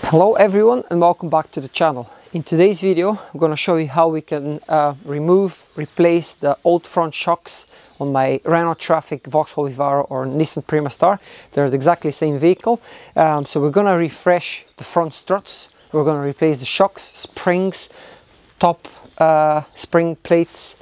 Hello everyone and welcome back to the channel. In today's video I'm going to show you how we can replace the old front shocks on my Renault Trafic, Vauxhall Vivaro or Nissan Primastar. They're exactly the same vehicle. So we're going to refresh the front struts, we're going to replace the shocks, springs, top spring plates,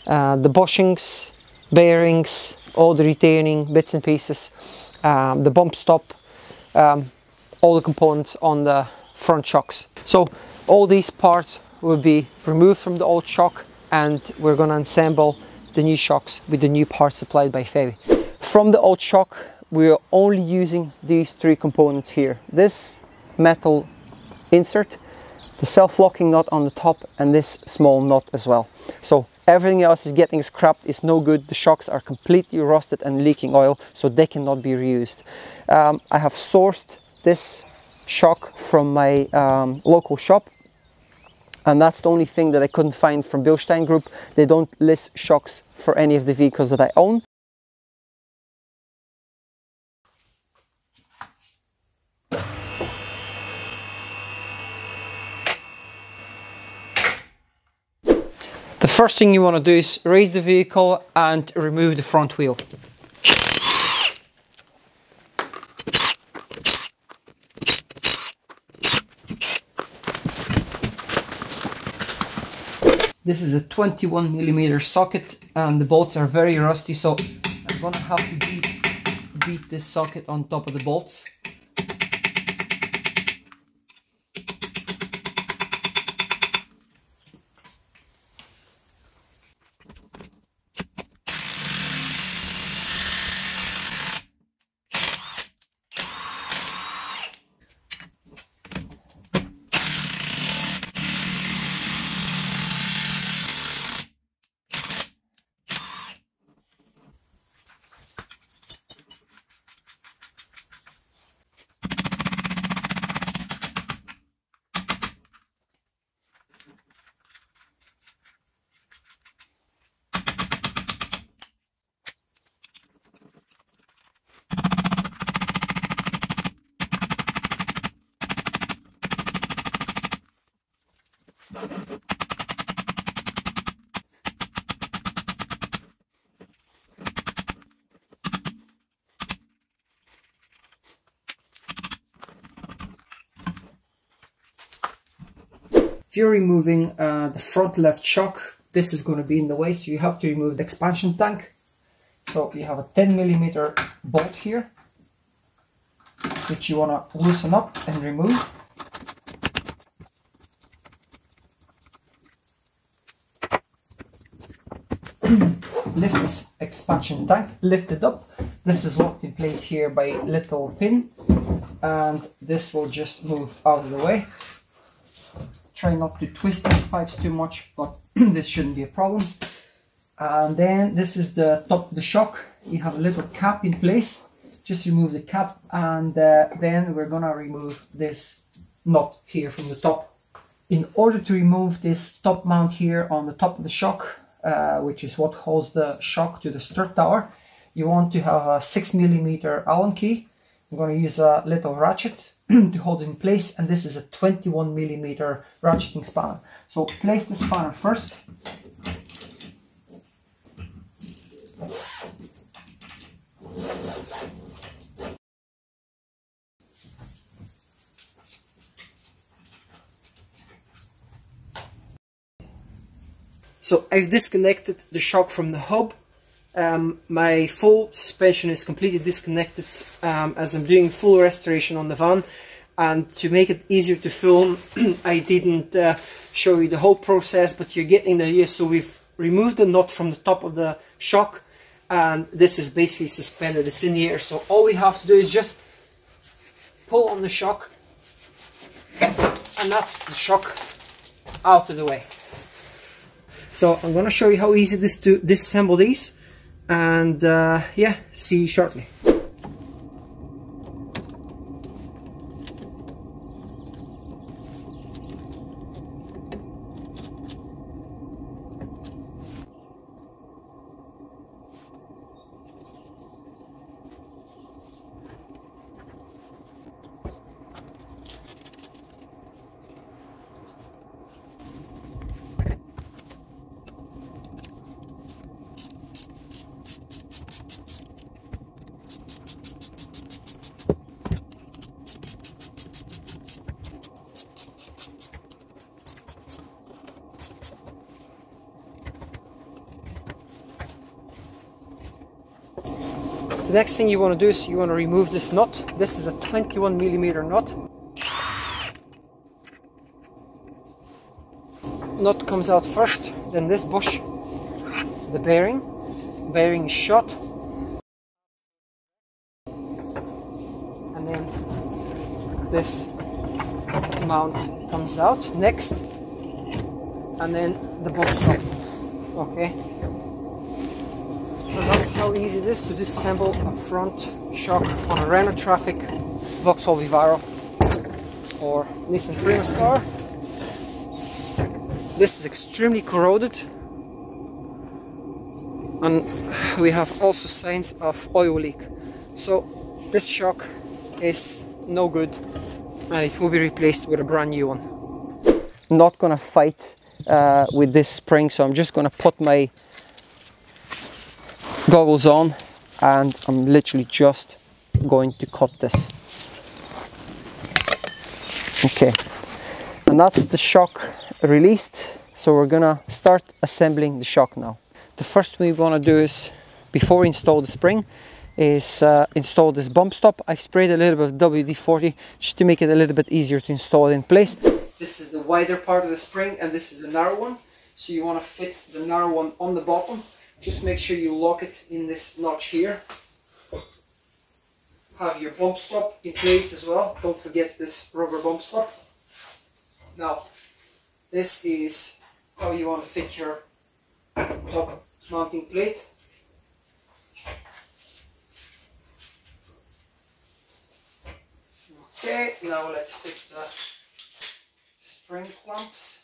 the bushings, bearings, all the retaining bits and pieces, the bump stop, all the components on the front shocks. So all these parts will be removed from the old shock and we're going to assemble the new shocks with the new parts supplied by Fabi. From the old shock we're only using these three components here. This metal insert, the self-locking nut on the top and this small nut as well. So everything else is getting scrapped, it's no good. The shocks are completely rusted and leaking oil, so they cannot be reused. I have sourced this shock from my local shop, and that's the only thing that I couldn't find from Bilstein Group. They don't list shocks for any of the vehicles that I own. The first thing you want to do is raise the vehicle and remove the front wheel. This is a 21mm socket and the bolts are very rusty, so I'm gonna have to beat this socket on top of the bolts. If you're removing the front left shock, this is going to be in the way, so you have to remove the expansion tank. So you have a 10mm bolt here, which you want to loosen up and remove. Lift this expansion tank, lift it up. This is locked in place here by a little pin, and this will just move out of the way. Try not to twist these pipes too much, but this shouldn't be a problem. And then this is the top of the shock. You have a little cap in place. Just remove the cap, and then we're gonna remove this nut here from the top. In order to remove this top mount here on the top of the shock, which is what holds the shock to the strut tower, you want to have a 6mm Allen key. I'm going to use a little ratchet to hold it in place, and this is a 21mm ratcheting spanner. So place the spanner first. So I've disconnected the shock from the hub. My full suspension is completely disconnected as I'm doing full restoration on the van, and to make it easier to film I didn't show you the whole process, but you're getting the idea. So we've removed the nut from the top of the shock and this is basically suspended, it's in the air. So all we have to do is just pull on the shock and that's the shock out of the way. So I'm going to show you how easy it is to disassemble these, and yeah, see you shortly. The next thing you want to do is you want to remove this nut. This is a 21mm nut. Nut comes out first, then this bush, the bearing is shot, and then this mount comes out next, and then the bolt stop. Okay, so that's how easy it is to disassemble a front shock on a Renault Trafic, Vauxhall Vivaro or Nissan Primastar. This is extremely corroded, and we have also signs of oil leak. So this shock is no good, and it will be replaced with a brand new one. I'm not gonna fight with this spring, so I'm just gonna put my goggles on, and I'm literally just going to cut this. Okay, and that's the shock released. So we're gonna start assembling the shock now. The first thing we want to do is, before we install the spring, is install this bump stop. I've sprayed a little bit of WD-40 just to make it a little bit easier to install it in place. This is the wider part of the spring, and this is the narrow one. So you want to fit the narrow one on the bottom. Just make sure you lock it in this notch here. Have your bump stop in place as well. Don't forget this rubber bump stop. Now, this is how you want to fit your top mounting plate. Okay, now let's fit the spring clamps.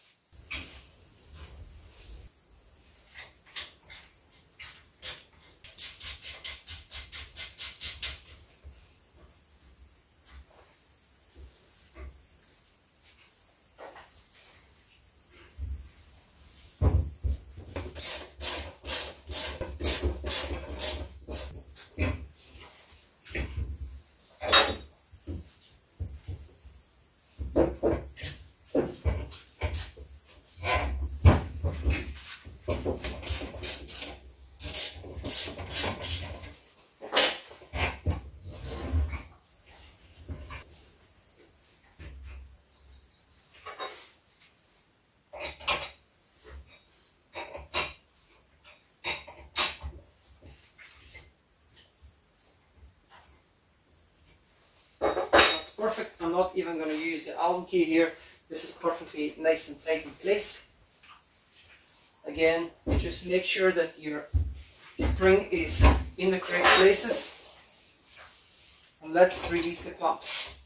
Perfect. I'm not even going to use the Allen key here. This is perfectly nice and tight in place. Again, just make sure that your spring is in the correct places. And let's release the clamps.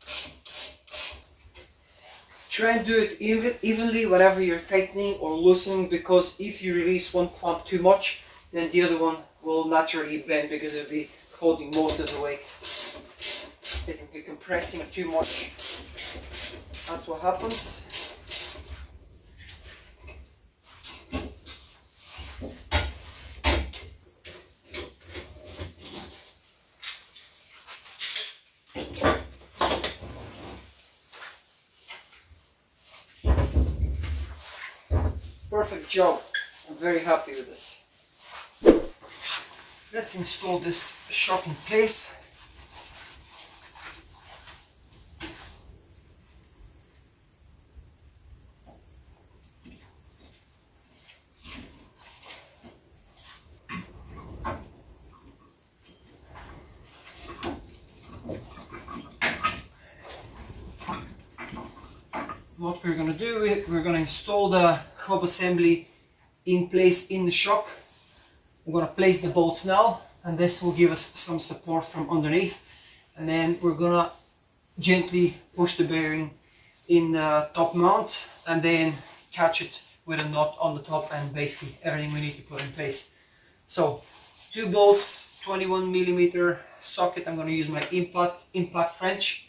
Try and do it evenly whenever you're tightening or loosening, because if you release one clamp too much, then the other one will naturally bend because it'll be holding most of the weight. If you're compressing too much, that's what happens. Perfect job. I'm very happy with this. Let's install this shock in place. What we're going to do is we're going to install the hub assembly in place in the shock. I'm going to place the bolts now, and this will give us some support from underneath, and then we're going to gently push the bearing in the top mount and then catch it with a nut on the top, and basically everything we need to put in place. So 2 bolts, 21mm socket. I'm going to use my impact wrench.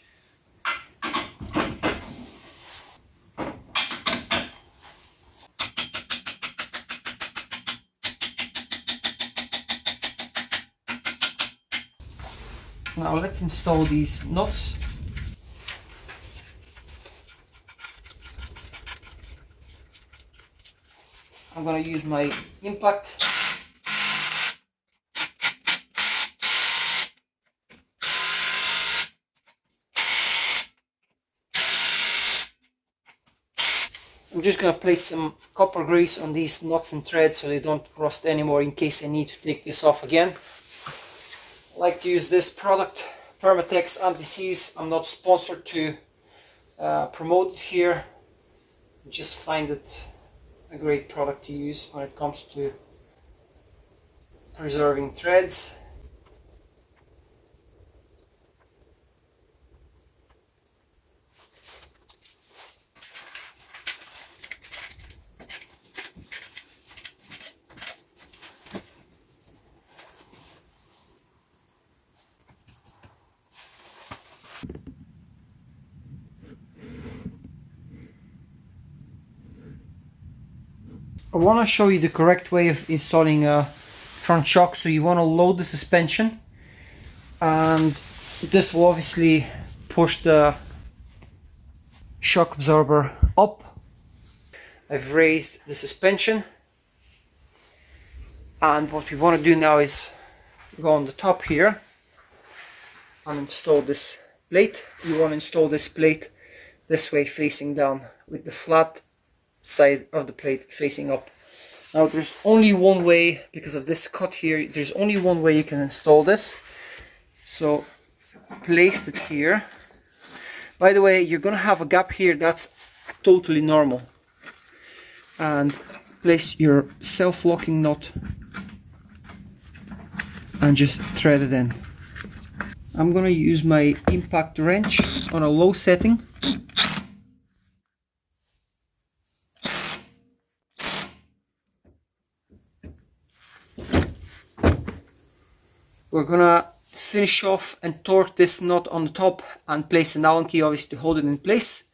Now let's install these nuts. I'm going to use my impact I'm just going to place some copper grease on these nuts and threads so they don't rust anymore in case I need to take this off again. I like to use this product, Permatex Anti-Seize. I'm not sponsored to promote it here. I just find it a great product to use when it comes to preserving threads. I want to show you the correct way of installing a front shock. So you want to load the suspension, and this will obviously push the shock absorber up. I've raised the suspension, and what we want to do now is go on the top here and install this plate. You want to install this plate this way, facing down, with the flat side of the plate facing up. Now there's only one way, because of this cut here, there's only one way you can install this. So place it here. By the way, you're gonna have a gap here, that's totally normal. And place your self-locking nut and just thread it in. I'm gonna use my impact wrench on a low setting. We're gonna finish off and torque this nut on the top and place an Allen key obviously to hold it in place,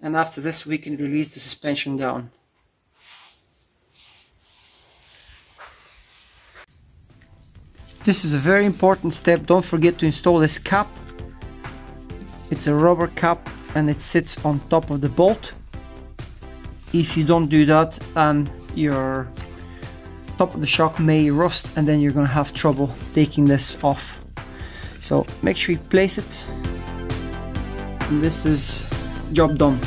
and after this we can release the suspension down. This is a very important step. Don't forget to install this cap. It's a rubber cap and it sits on top of the bolt. If you don't do that, then your top of the shock may rust and then you're going to have trouble taking this off. So make sure you place it, and this is job done.